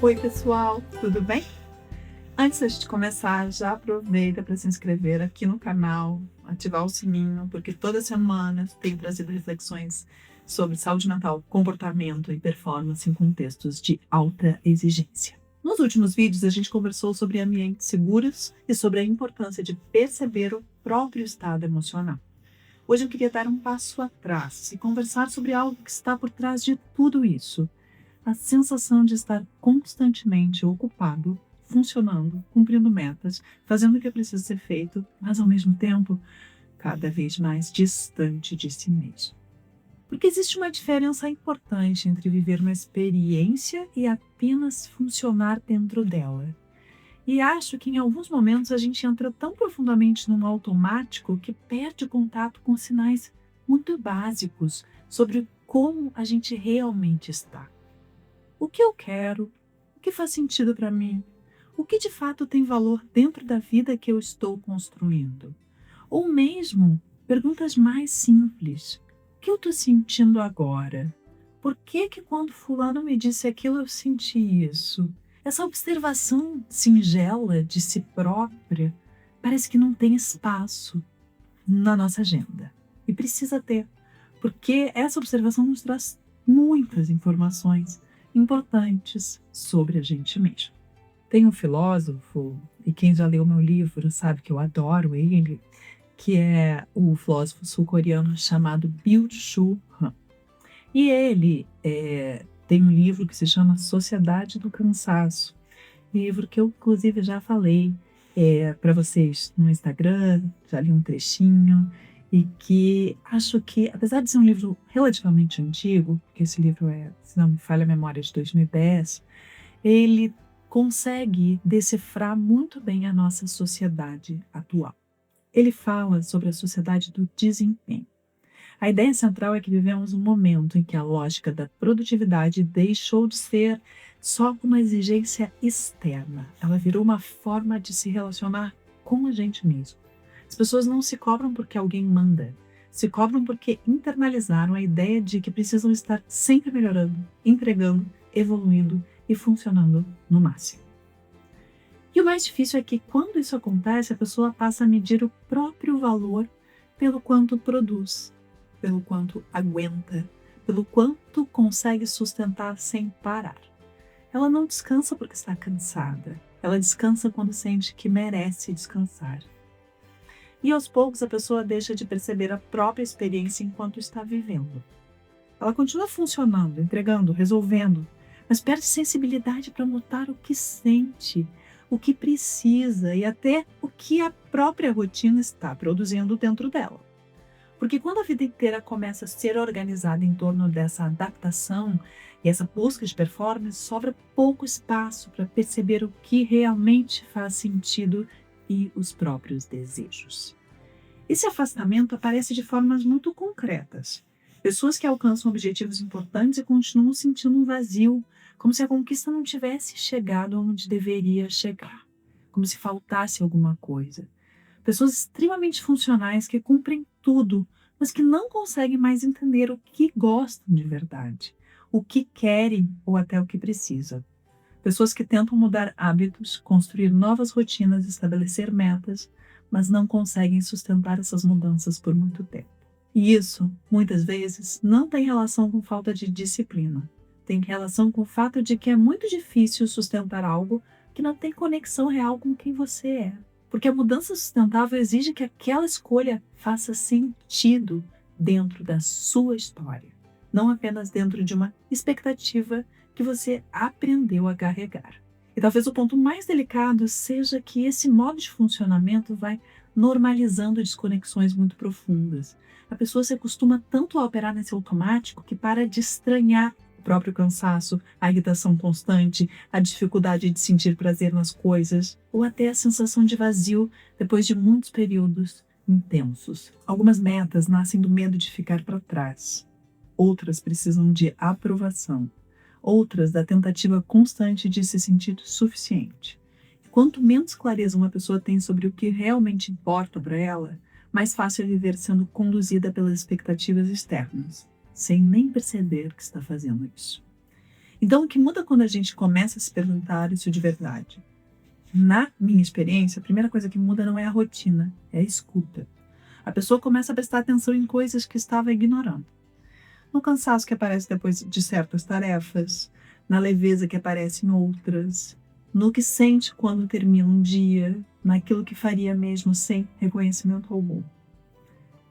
Oi, pessoal, tudo bem? Antes de começar, já aproveita para se inscrever aqui no canal, ativar o sininho, porque toda semana tenho trazido reflexões sobre saúde mental, comportamento e performance em contextos de alta exigência. Nos últimos vídeos, a gente conversou sobre ambientes seguros e sobre a importância de perceber o próprio estado emocional. Hoje eu queria dar um passo atrás e conversar sobre algo que está por trás de tudo isso. A sensação de estar constantemente ocupado, funcionando, cumprindo metas, fazendo o que precisa ser feito, mas ao mesmo tempo, cada vez mais distante de si mesmo. Porque existe uma diferença importante entre viver uma experiência e apenas funcionar dentro dela. E acho que em alguns momentos a gente entra tão profundamente num automático que perde contato com sinais muito básicos sobre como a gente realmente está. O que eu quero? O que faz sentido para mim? O que de fato tem valor dentro da vida que eu estou construindo? Ou mesmo perguntas mais simples. O que eu estou sentindo agora? Por que quando fulano me disse aquilo eu senti isso? Essa observação singela de si própria parece que não tem espaço na nossa agenda. E precisa ter, porque essa observação nos traz muitas informações importantes sobre a gente mesmo. Tem um filósofo, e quem já leu meu livro sabe que eu adoro ele, que é o filósofo sul-coreano chamado Byung-Chul Han. E ele tem um livro que se chama Sociedade do Cansaço, livro que eu inclusive já falei para vocês no Instagram, já li um trechinho, e que acho que, apesar de ser um livro relativamente antigo, porque esse livro se não me falha a memória, de 2010, ele consegue decifrar muito bem a nossa sociedade atual. Ele fala sobre a sociedade do desempenho. A ideia central é que vivemos um momento em que a lógica da produtividade deixou de ser só uma exigência externa. Ela virou uma forma de se relacionar com a gente mesmo. As pessoas não se cobram porque alguém manda, se cobram porque internalizaram a ideia de que precisam estar sempre melhorando, entregando, evoluindo e funcionando no máximo. E o mais difícil é que quando isso acontece, a pessoa passa a medir o próprio valor pelo quanto produz, pelo quanto aguenta, pelo quanto consegue sustentar sem parar. Ela não descansa porque está cansada, ela descansa quando sente que merece descansar. E aos poucos a pessoa deixa de perceber a própria experiência enquanto está vivendo. Ela continua funcionando, entregando, resolvendo, mas perde sensibilidade para notar o que sente, o que precisa e até o que a própria rotina está produzindo dentro dela. Porque quando a vida inteira começa a ser organizada em torno dessa adaptação e essa busca de performance, sobra pouco espaço para perceber o que realmente faz sentido e os próprios desejos. Esse afastamento aparece de formas muito concretas. Pessoas que alcançam objetivos importantes e continuam sentindo um vazio, como se a conquista não tivesse chegado onde deveria chegar, como se faltasse alguma coisa. Pessoas extremamente funcionais que cumprem tudo, mas que não conseguem mais entender o que gostam de verdade, o que querem ou até o que precisam. Pessoas que tentam mudar hábitos, construir novas rotinas, estabelecer metas, mas não conseguem sustentar essas mudanças por muito tempo. E isso, muitas vezes, não tem relação com falta de disciplina. Tem relação com o fato de que é muito difícil sustentar algo que não tem conexão real com quem você é. Porque a mudança sustentável exige que aquela escolha faça sentido dentro da sua história, não apenas dentro de uma expectativa que você aprendeu a carregar. E talvez o ponto mais delicado seja que esse modo de funcionamento vai normalizando desconexões muito profundas. A pessoa se acostuma tanto a operar nesse automático que para de estranhar o próprio cansaço, a irritação constante, a dificuldade de sentir prazer nas coisas, ou até a sensação de vazio depois de muitos períodos intensos. Algumas metas nascem do medo de ficar para trás. Outras precisam de aprovação. Outras da tentativa constante de se sentir suficiente. E quanto menos clareza uma pessoa tem sobre o que realmente importa para ela, mais fácil é viver sendo conduzida pelas expectativas externas, sem nem perceber que está fazendo isso. Então, o que muda quando a gente começa a se perguntar isso de verdade? Na minha experiência, a primeira coisa que muda não é a rotina, é a escuta. A pessoa começa a prestar atenção em coisas que estava ignorando. No cansaço que aparece depois de certas tarefas, na leveza que aparece em outras, no que sente quando termina um dia, naquilo que faria mesmo sem reconhecimento algum.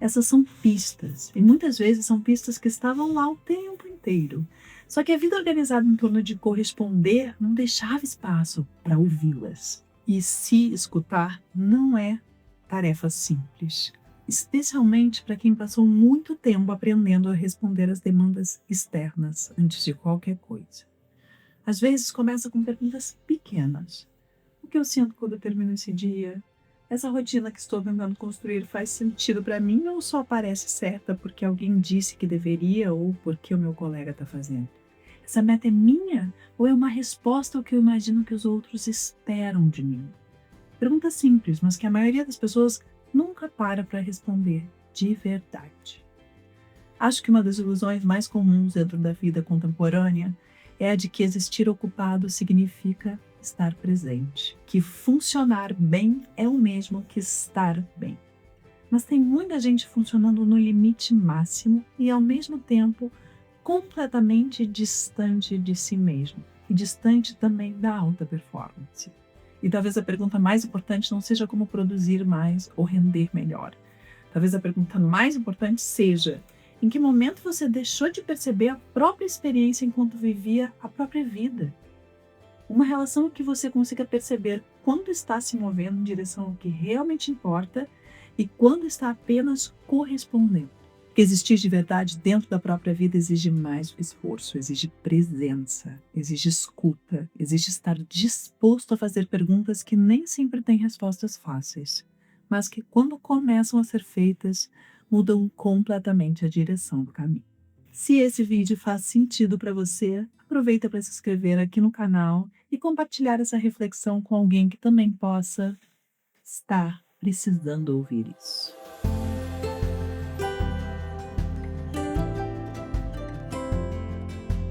Essas são pistas, e muitas vezes são pistas que estavam lá o tempo inteiro. Só que a vida organizada em torno de corresponder não deixava espaço para ouvi-las. E se escutar não é tarefa simples, especialmente para quem passou muito tempo aprendendo a responder às demandas externas antes de qualquer coisa. Às vezes começa com perguntas pequenas. O que eu sinto quando eu termino esse dia? Essa rotina que estou tentando construir faz sentido para mim ou só parece certa porque alguém disse que deveria ou porque o meu colega está fazendo? Essa meta é minha ou é uma resposta ao que eu imagino que os outros esperam de mim? Pergunta simples, mas que a maioria das pessoas nunca para responder de verdade. Acho que uma das ilusões mais comuns dentro da vida contemporânea é a de que existir ocupado significa estar presente, que funcionar bem é o mesmo que estar bem. Mas tem muita gente funcionando no limite máximo e, ao mesmo tempo, completamente distante de si mesmo e distante também da alta performance. E talvez a pergunta mais importante não seja como produzir mais ou render melhor. Talvez a pergunta mais importante seja: em que momento você deixou de perceber a própria experiência enquanto vivia a própria vida? Uma relação que você consiga perceber quando está se movendo em direção ao que realmente importa e quando está apenas correspondendo. Porque existir de verdade dentro da própria vida exige mais do que esforço, exige presença, exige escuta, exige estar disposto a fazer perguntas que nem sempre têm respostas fáceis, mas que, quando começam a ser feitas, mudam completamente a direção do caminho. Se esse vídeo faz sentido para você, aproveita para se inscrever aqui no canal e compartilhar essa reflexão com alguém que também possa estar precisando ouvir isso.